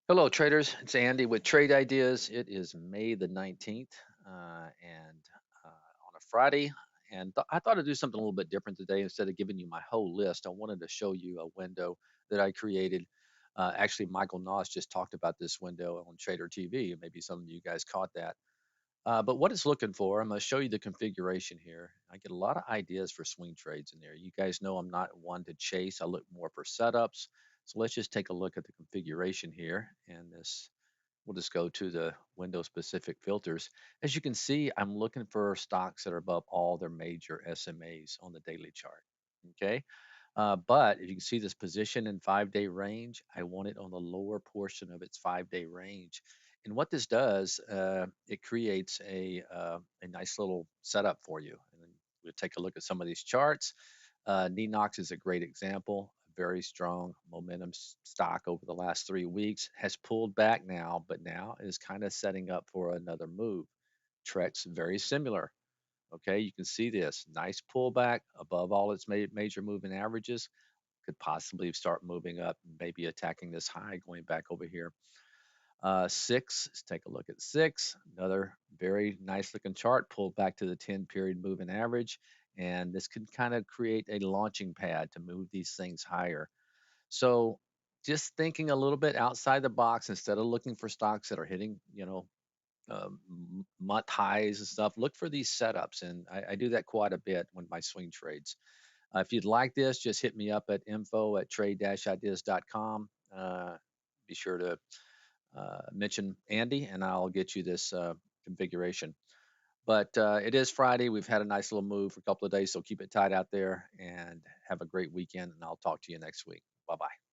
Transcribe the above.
Hello, traders. It's Andy with Trade Ideas. It is May the 19th and on a Friday. And I thought I'd do something a little bit different today. Instead of giving you my whole list, I wanted to show you a window that I created. Actually, Michael Noss just talked about this window on Trader TV. Maybe some of you guys caught that. But what it's looking for, I'm going to show you the configuration here. I get a lot of ideas for swing trades in there. You guys know I'm not one to chase. I look more for setups. So let's just take a look at the configuration here. And this, we'll just go to the window specific filters. As you can see, I'm looking for stocks that are above all their major SMAs on the daily chart. Okay. But if you can see this position in 5-day range, I want it on the lower portion of its 5-day range. And what this does, it creates a nice little setup for you. And then we'll take a look at some of these charts. Ninox is a great example. A very strong momentum stock over the last 3 weeks has pulled back now, but now is kind of setting up for another move. Trex very similar. Okay, you can see this nice pullback above all its major moving averages. Could possibly start moving up, maybe attacking this high, going back over here. Six, let's take a look at six. Another very nice looking chart, pulled back to the 10 period moving average. And this could kind of create a launching pad to move these things higher. So just thinking a little bit outside the box instead of looking for stocks that are hitting, month highs and stuff. Look for these setups, and I do that quite a bit when my swing trades. If you'd like this, just hit me up at info@trade-ideas.com. Be sure to mention Andy, and I'll get you this configuration. But it is Friday. We've had a nice little move for a couple of days, so keep it tight out there and have a great weekend. And I'll talk to you next week. Bye bye.